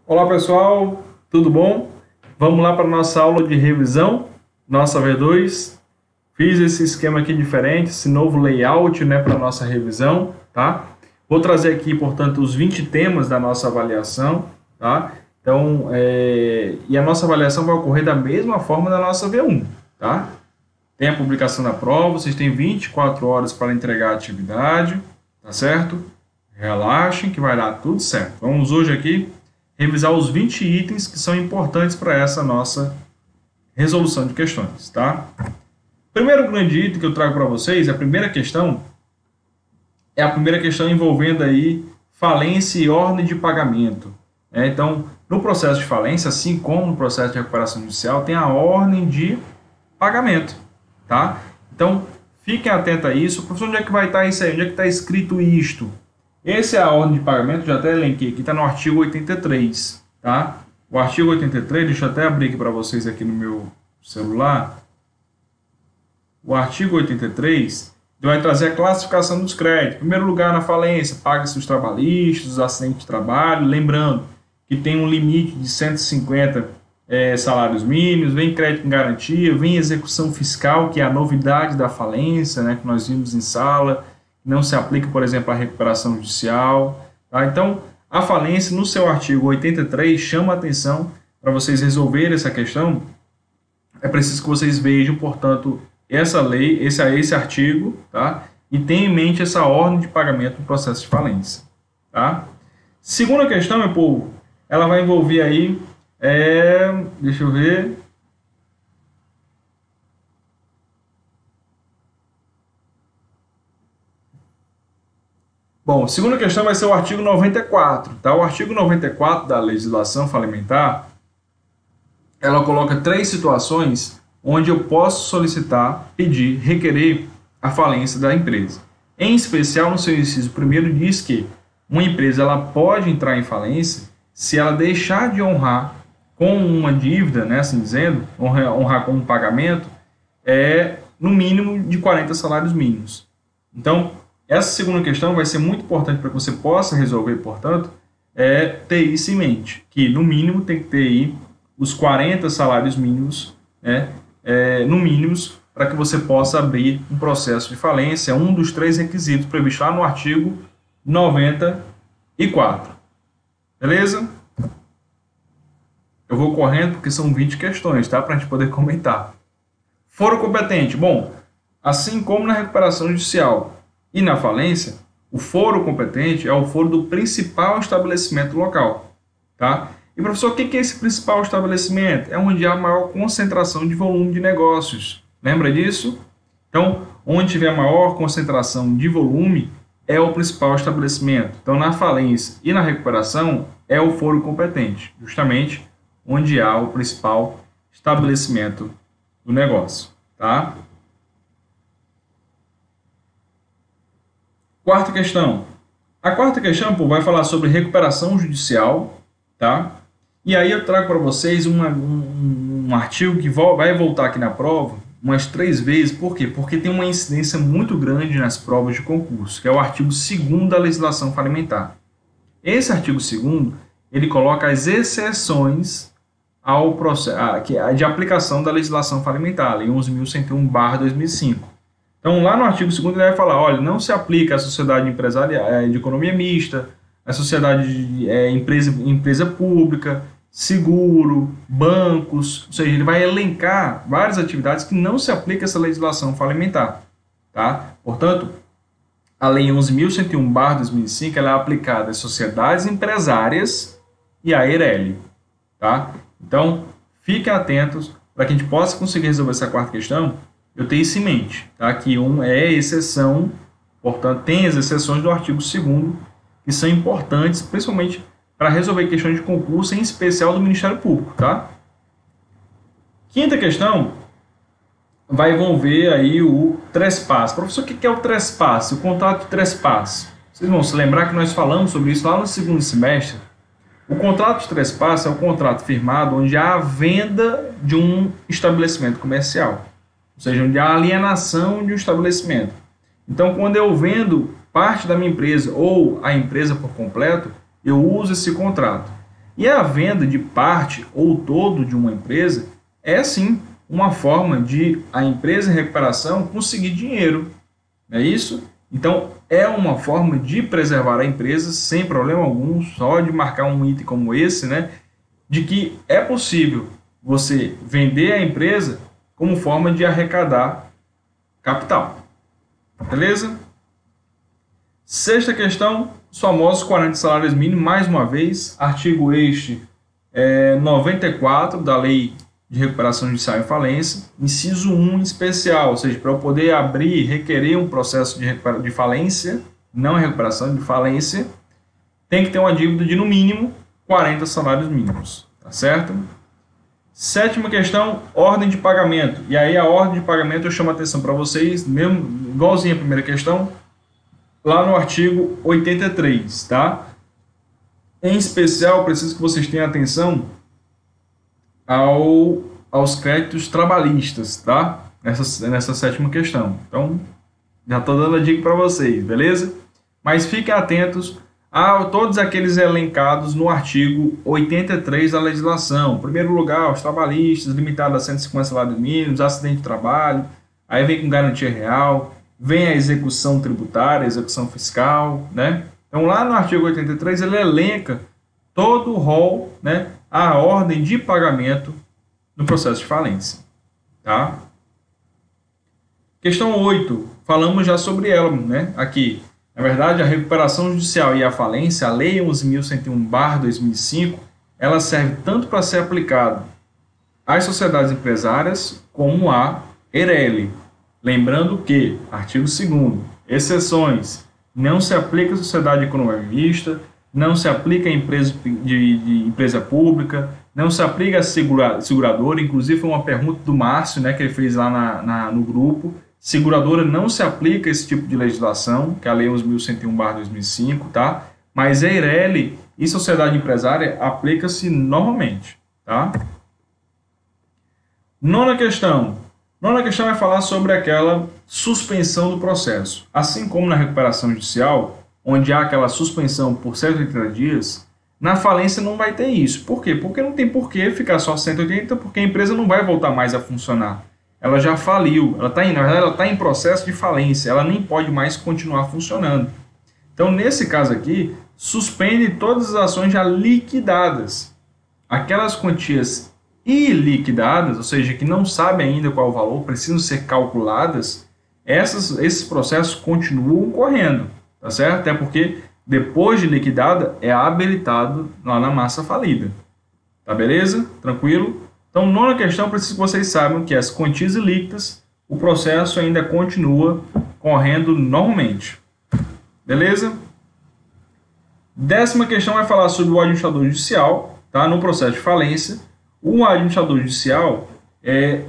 Olá pessoal, tudo bom? Vamos lá para a nossa aula de revisão, nossa V2. Fiz esse esquema aqui diferente, esse novo layout, para a nossa revisão, tá? Vou trazer aqui, portanto, os 20 temas da nossa avaliação, tá? Então, e a nossa avaliação vai ocorrer da mesma forma da nossa V1, tá? Tem a publicação da prova, vocês têm 24 horas para entregar a atividade, tá certo? Relaxem que vai dar tudo certo. Vamos hoje aqui revisar os 20 itens que são importantes para essa nossa resolução de questões, tá? Primeiro grande item que eu trago para vocês, a primeira questão, é a primeira questão envolvendo aí falência e ordem de pagamento. Então, no processo de falência, assim como no processo de recuperação judicial, tem a ordem de pagamento, tá? Então, fiquem atentos a isso. Professor, onde é que vai estar isso aí? Onde é que está escrito isto? Essa é a ordem de pagamento, já até elenquei aqui, está no artigo 83, tá? O artigo 83, deixa eu até abrir aqui para vocês aqui no meu celular. O artigo 83 vai trazer a classificação dos créditos. Em primeiro lugar, na falência, paga-se os trabalhistas, os acidentes de trabalho, lembrando que tem um limite de 150 salários mínimos, vem crédito em garantia, vem execução fiscal, que é a novidade da falência, que nós vimos em sala. Não se aplica, por exemplo, à recuperação judicial. Tá? Então, a falência, no seu artigo 83, chama a atenção para vocês resolverem essa questão. É preciso que vocês vejam, portanto, essa lei, esse artigo, tá? E tenham em mente essa ordem de pagamento no processo de falência. Tá? Segunda questão, meu povo, ela vai envolver aí, deixa eu ver... Bom, a segunda questão vai ser o artigo 94, tá? O artigo 94 da legislação falimentar, ela coloca 3 situações onde eu posso solicitar, pedir, requerer a falência da empresa. Em especial, no seu inciso primeiro, diz que uma empresa ela pode entrar em falência se ela deixar de honrar com uma dívida, assim dizendo, honrar com um pagamento, no mínimo de 40 salários mínimos. Então, essa segunda questão vai ser muito importante para que você possa resolver, portanto, ter isso em mente, que no mínimo tem que ter aí os 40 salários mínimos, no mínimos, para que você possa abrir um processo de falência, um dos 3 requisitos previstos lá no artigo 94. Beleza? Eu vou correndo porque são 20 questões, tá? Para a gente poder comentar. Foro competente. Bom, assim como na recuperação judicial, e na falência, o foro competente é o foro do principal estabelecimento local. Tá? E, professor, o que é esse principal estabelecimento? É onde há maior concentração de volume de negócios. Lembra disso? Então, onde tiver maior concentração de volume, é o principal estabelecimento. Então, na falência e na recuperação, é o foro competente, justamente onde há o principal estabelecimento do negócio. Tá? Quarta questão. A quarta questão vai falar sobre recuperação judicial, tá? E aí eu trago para vocês um artigo que vai voltar aqui na prova umas 3 vezes. Por quê? Porque tem uma incidência muito grande nas provas de concurso, que é o artigo 2º da legislação falimentar. Esse artigo 2º, ele coloca as exceções ao processo, de aplicação da legislação falimentar, a Lei 11.101/2005. Então, lá no artigo 2º, ele vai falar, olha, não se aplica à sociedade empresarial de economia mista, à sociedade de empresa pública, seguro, bancos, ou seja, ele vai elencar várias atividades que não se aplica essa legislação falimentar. Tá? Portanto, a Lei 11.101/2005 ela é aplicada às sociedades empresárias e à EIRELI. Tá? Então, fiquem atentos para que a gente possa conseguir resolver essa quarta questão. Eu tenho isso em mente, tá? Que é exceção, portanto, tem as exceções do artigo 2º, que são importantes, principalmente para resolver questões de concurso, em especial do Ministério Público, tá? Quinta questão vai envolver aí o trespasse. Professor, o que é o trespasse? O contrato de trespasse. Vocês vão se lembrar que nós falamos sobre isso lá no 2º semestre. O contrato de trespasse é o contrato firmado onde há a venda de um estabelecimento comercial. Ou seja, onde há a alienação de um estabelecimento. Então, quando eu vendo parte da minha empresa ou a empresa por completo, eu uso esse contrato. E a venda de parte ou todo de uma empresa é sim uma forma de a empresa em recuperação conseguir dinheiro, não é isso? Então é uma forma de preservar a empresa sem problema algum, só de marcar um item como esse, né? De que é possível você vender a empresa como forma de arrecadar capital. Beleza? Sexta questão, os famosos 40 salários mínimos, mais uma vez, artigo este 94 da Lei de Recuperação Judicial e Falência, inciso 1 em especial, ou seja, para eu poder abrir e requerer um processo de falência, não recuperação, de falência, tem que ter uma dívida de, no mínimo, 40 salários mínimos, tá certo? Sétima questão, ordem de pagamento. E aí a ordem de pagamento eu chamo a atenção para vocês, mesmo igualzinho a primeira questão, lá no artigo 83, tá? Em especial, preciso que vocês tenham atenção aos créditos trabalhistas, tá? Nessa sétima questão. Então, já estou dando a dica para vocês, beleza? Mas fiquem atentos a todos aqueles elencados no artigo 83 da legislação. Em primeiro lugar, os trabalhistas, limitado a 150 salários mínimos, acidente de trabalho, aí vem com garantia real, vem a execução tributária, execução fiscal, né? Então, lá no artigo 83, ele elenca todo o rol, né, a ordem de pagamento no processo de falência, tá? Questão 8, falamos já sobre ela, né, aqui. Na verdade, a recuperação judicial e a falência, a Lei 11.101/2005, ela serve tanto para ser aplicada às sociedades empresárias como à EIRELI. Lembrando que, artigo 2º, exceções, não se aplica à sociedade de economia mista, não se aplica a empresa de empresa pública, não se aplica a seguradora, inclusive foi uma pergunta do Márcio, né, que ele fez lá no grupo. Seguradora não se aplica a esse tipo de legislação, que é a Lei 11.101/2005, tá? Mas a EIRELI e sociedade empresária aplica-se normalmente, tá? Nona questão é falar sobre aquela suspensão do processo. Assim como na recuperação judicial, onde há aquela suspensão por 180 dias, na falência não vai ter isso. Por quê? Porque não tem por que ficar só 180, porque a empresa não vai voltar mais a funcionar. Ela já faliu, na verdade ela está em processo de falência, ela nem pode mais continuar funcionando. Então, nesse caso aqui, suspende todas as ações já liquidadas. Aquelas quantias iliquidadas, ou seja, que não sabe ainda qual é o valor, precisam ser calculadas, esses processos continuam correndo, tá certo? Até porque depois de liquidada é habilitado lá na massa falida. Tá beleza? Tranquilo? Então, nona questão, preciso que vocês saibam que as quantias ilíquidas, o processo ainda continua correndo normalmente. Beleza? Décima questão vai falar sobre o administrador judicial, tá? No processo de falência. O administrador judicial,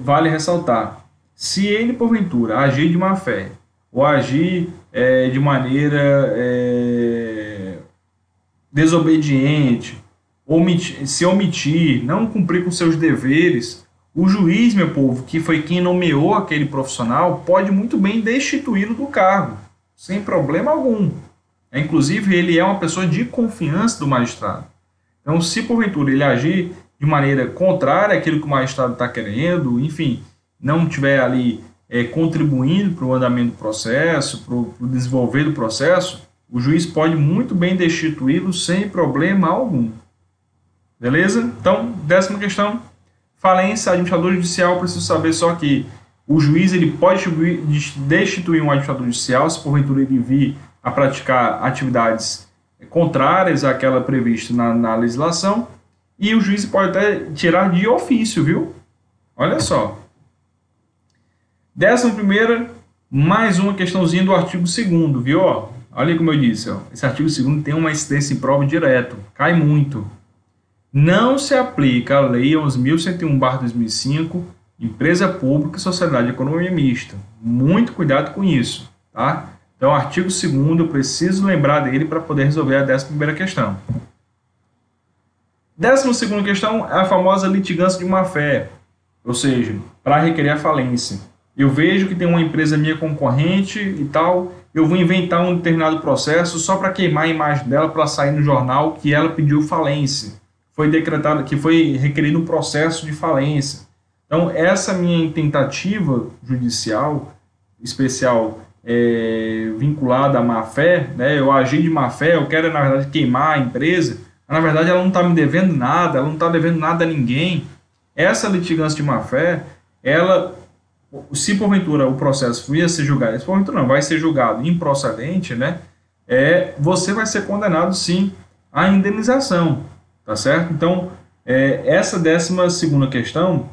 vale ressaltar, se ele, porventura, agir de má fé, ou agir de maneira desobediente, se omitir, não cumprir com seus deveres, o juiz, meu povo, que foi quem nomeou aquele profissional, pode muito bem destituí-lo do cargo, sem problema algum. Inclusive, ele é uma pessoa de confiança do magistrado. Então, se porventura ele agir de maneira contrária àquilo que o magistrado está querendo, enfim, não estiver ali contribuindo para o andamento do processo, para o desenvolver do processo, o juiz pode muito bem destituí-lo sem problema algum. Beleza? Então, décima questão, falência, administrador judicial, preciso saber só que o juiz ele pode destituir um administrador judicial se porventura ele vir a praticar atividades contrárias àquela prevista na legislação, e o juiz pode até tirar de ofício, viu? Olha só. 11ª, mais uma questãozinha do artigo 2º, viu? Ó, olha como eu disse, ó, esse artigo 2º tem uma incidência em prova direto, cai muito. Não se aplica a Lei 11.101/2005, empresa pública e sociedade de economia mista. Muito cuidado com isso, tá? Então, artigo 2º, eu preciso lembrar dele para poder resolver a 11ª questão. 12ª questão é a famosa litigância de má-fé, ou seja, para requerer a falência. Eu vejo que tem uma empresa minha concorrente e tal, eu vou inventar um determinado processo só para queimar a imagem dela para sair no jornal que ela pediu falência. foi decretado, que foi requerido um processo de falência. Então, essa minha tentativa judicial especial vinculada à má-fé, né, eu agi de má-fé, eu quero, na verdade, queimar a empresa, mas, na verdade, ela não está me devendo nada, ela não está devendo nada a ninguém. Essa litigância de má-fé, ela, se porventura o processo ia ser julgado, se porventura não, vai ser julgado improcedente, né, você vai ser condenado, sim, à indenização, tá certo? Então, essa 12ª questão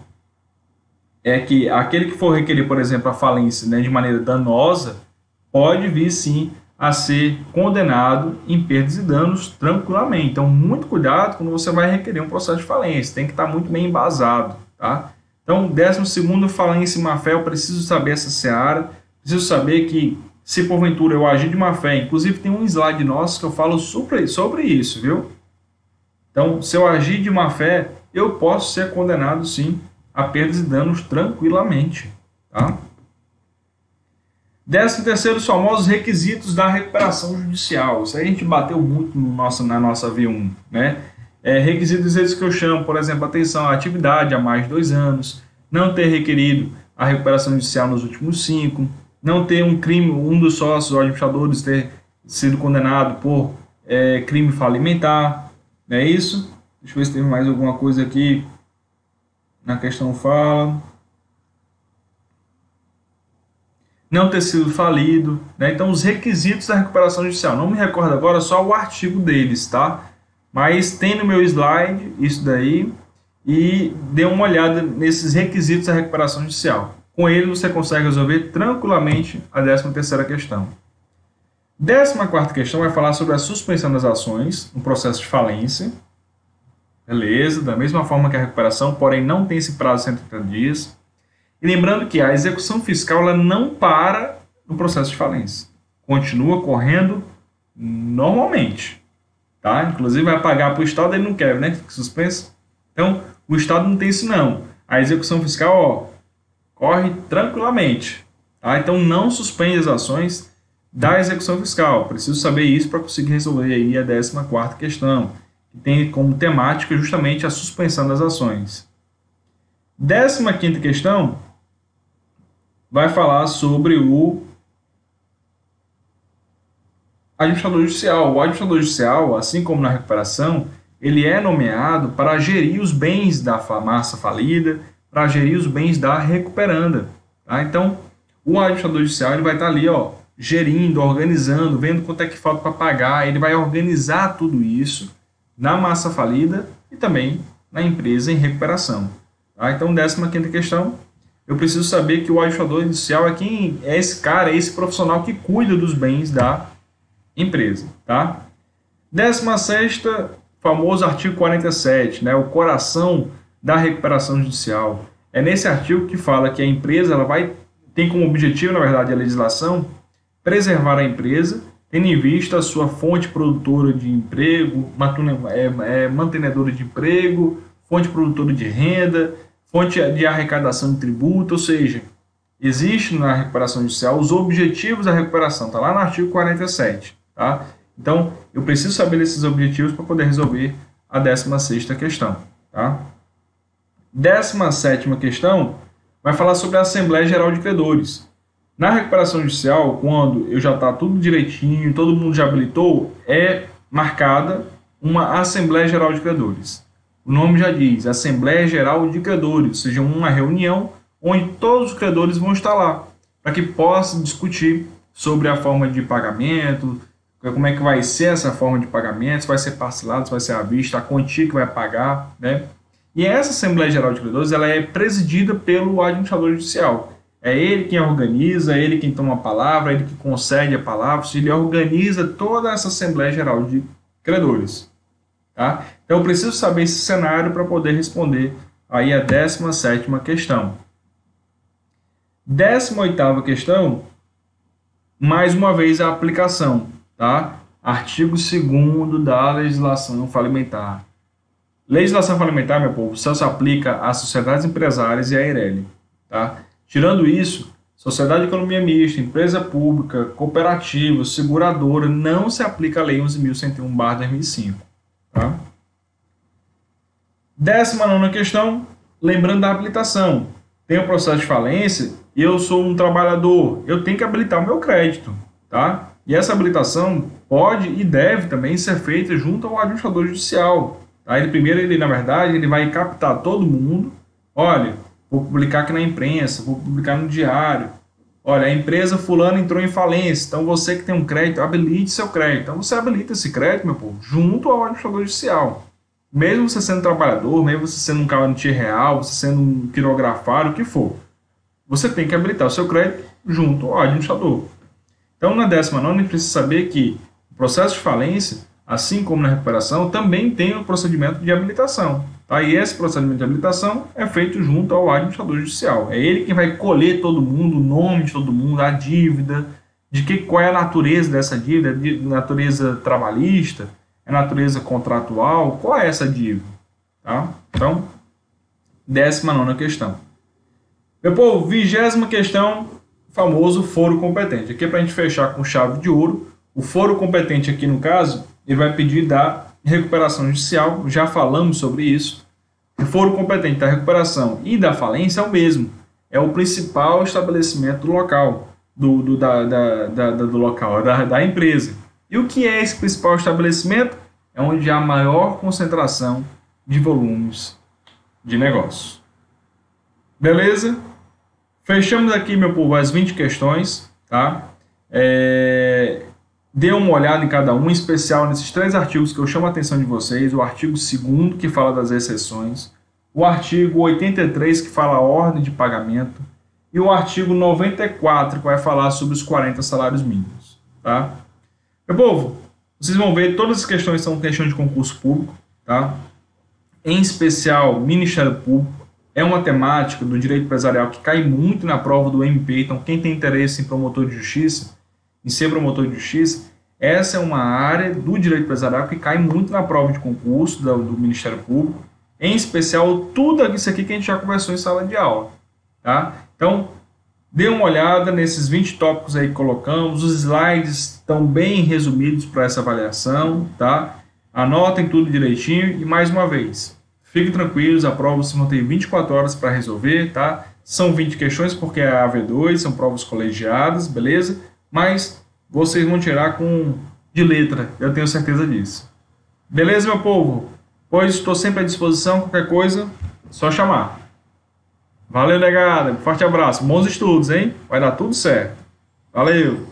é que aquele que for requerer, por exemplo, a falência, né, de maneira danosa, pode vir, sim, a ser condenado em perdas e danos tranquilamente. Então, muito cuidado quando você vai requerer um processo de falência, tem que estar muito bem embasado, tá? Então, 12º, falência e má-fé, eu preciso saber essa seara, preciso saber que, se porventura eu agir de má-fé, inclusive tem um slide nosso que eu falo sobre isso, viu? Então, se eu agir de má-fé, eu posso ser condenado, sim, a perdas e danos tranquilamente, tá? 13º, os famosos requisitos da recuperação judicial. Isso aí a gente bateu muito na nossa V1, né? Requisitos esses que eu chamo, por exemplo, atenção à atividade há mais de 2 anos, não ter requerido a recuperação judicial nos últimos 5, não ter um crime, um dos sócios ou administradores ter sido condenado por crime falimentar, não é isso? Deixa eu ver se tem mais alguma coisa aqui na questão fala. Não ter sido falido, né? Então, os requisitos da recuperação judicial. Não me recordo agora só o artigo deles, tá? Mas tem no meu slide isso daí e dê uma olhada nesses requisitos da recuperação judicial. Com ele você consegue resolver tranquilamente a 13ª questão. 14ª questão vai falar sobre a suspensão das ações no processo de falência. Beleza, da mesma forma que a recuperação, porém não tem esse prazo de 130 dias. E lembrando que a execução fiscal ela não para no processo de falência. Continua correndo normalmente. Tá? Inclusive vai pagar para o Estado, ele não quer, né? Suspenso. Então, o Estado não tem isso não. A execução fiscal, corre tranquilamente. Tá? Então, não suspende as ações da execução fiscal. Preciso saber isso para conseguir resolver aí a 14ª questão, que tem como temática justamente a suspensão das ações. 15ª questão vai falar sobre o administrador judicial. O administrador judicial, assim como na recuperação, ele é nomeado para gerir os bens da massa falida, para gerir os bens da recuperanda. Tá? Então, o administrador judicial ele vai estar ali, gerindo, organizando, vendo quanto é que falta para pagar. Ele vai organizar tudo isso na massa falida e também na empresa em recuperação. Tá? Então, 15ª questão, eu preciso saber que o administrador judicial é esse cara, é esse profissional que cuida dos bens da empresa. Tá? 16ª, famoso artigo 47, né, o coração da recuperação judicial. É nesse artigo que fala que a empresa tem como objetivo, na verdade, a legislação, preservar a empresa, tendo em vista a sua fonte produtora de emprego, mantenedora de emprego, fonte produtora de renda, fonte de arrecadação de tributo, ou seja, existe na recuperação judicial os objetivos da recuperação, está lá no artigo 47. Tá? Então, eu preciso saber desses objetivos para poder resolver a 16ª questão. Tá? 17ª questão vai falar sobre a Assembleia Geral de Credores. Na recuperação judicial, quando eu já está tudo direitinho, todo mundo já habilitou, é marcada uma Assembleia Geral de Credores. O nome já diz, Assembleia Geral de Credores, ou seja, uma reunião onde todos os credores vão estar lá, para que possam discutir sobre a forma de pagamento, como é que vai ser essa forma de pagamento, se vai ser parcelado, se vai ser à vista, a quantia que vai pagar, né? E essa Assembleia Geral de Credores ela é presidida pelo administrador judicial. É ele quem organiza, é ele quem toma a palavra, é ele que concede a palavra, ele organiza toda essa Assembleia Geral de Credores. Tá? Então eu preciso saber esse cenário para poder responder aí a 17ª questão. 18ª questão, mais uma vez a aplicação. Tá? Artigo 2º da legislação falimentar. Legislação falimentar, meu povo, só se aplica às sociedades empresárias e à EIRELI. Tá? Tirando isso, sociedade de economia mista, empresa pública, cooperativa, seguradora, não se aplica a Lei 11.101/2005. Tá? 19ª questão, lembrando da habilitação. Tem o processo de falência e eu sou um trabalhador, eu tenho que habilitar o meu crédito, tá? E essa habilitação pode e deve também ser feita junto ao administrador judicial. Tá? Na verdade, ele vai captar todo mundo. Olha, vou publicar aqui na imprensa, vou publicar no diário. Olha, a empresa fulana entrou em falência, então você que tem um crédito, habilite seu crédito. Então você habilita esse crédito, meu povo, junto ao administrador judicial. Mesmo você sendo trabalhador, mesmo você sendo um garantia real, você sendo um quirografário, o que for, você tem que habilitar o seu crédito junto ao administrador. Então, na 19ª, a gente precisa saber que o processo de falência, assim como na recuperação, também tem o procedimento de habilitação. Tá? E esse procedimento de habilitação é feito junto ao administrador judicial. É ele quem vai colher todo mundo, o nome de todo mundo, a dívida, qual é a natureza dessa dívida, de natureza trabalhista, é natureza contratual, qual é essa dívida? Tá? Então, 19ª questão. Meu povo, 20ª questão, famoso foro competente. Aqui é para a gente fechar com chave de ouro. O foro competente aqui, no caso, ele vai pedir da recuperação judicial, já falamos sobre isso. O foro competente da recuperação e da falência é o mesmo. É o principal estabelecimento do local, da empresa. E o que é esse principal estabelecimento? É onde há maior concentração de volumes de negócio. Beleza? Fechamos aqui, meu povo, as 20 questões, tá? Dê uma olhada em cada um, em especial nesses 3 artigos que eu chamo a atenção de vocês. O artigo 2º, que fala das exceções. O artigo 83, que fala a ordem de pagamento. E o artigo 94, que vai falar sobre os 40 salários mínimos, tá? Meu povo, vocês vão ver, todas as questões são questões de concurso público, tá? Em especial, Ministério Público. É uma temática do direito empresarial que cai muito na prova do MP. Então, quem tem interesse em promotor de justiça, em ser promotor de justiça, essa é uma área do direito empresarial que cai muito na prova de concurso do Ministério Público. Em especial, tudo isso aqui que a gente já conversou em sala de aula, tá? Então, dê uma olhada nesses 20 tópicos aí que colocamos. Os slides estão bem resumidos para essa avaliação, tá? Anotem tudo direitinho e, mais uma vez, fiquem tranquilos, a prova vocês vão ter 24 horas para resolver, tá? São 20 questões porque é a AV2, são provas colegiadas, beleza? Mas vocês vão tirar de letra, eu tenho certeza disso. Beleza, meu povo? Pois estou sempre à disposição, qualquer coisa, só chamar. Valeu, negada. Forte abraço. Bons estudos, hein? Vai dar tudo certo. Valeu!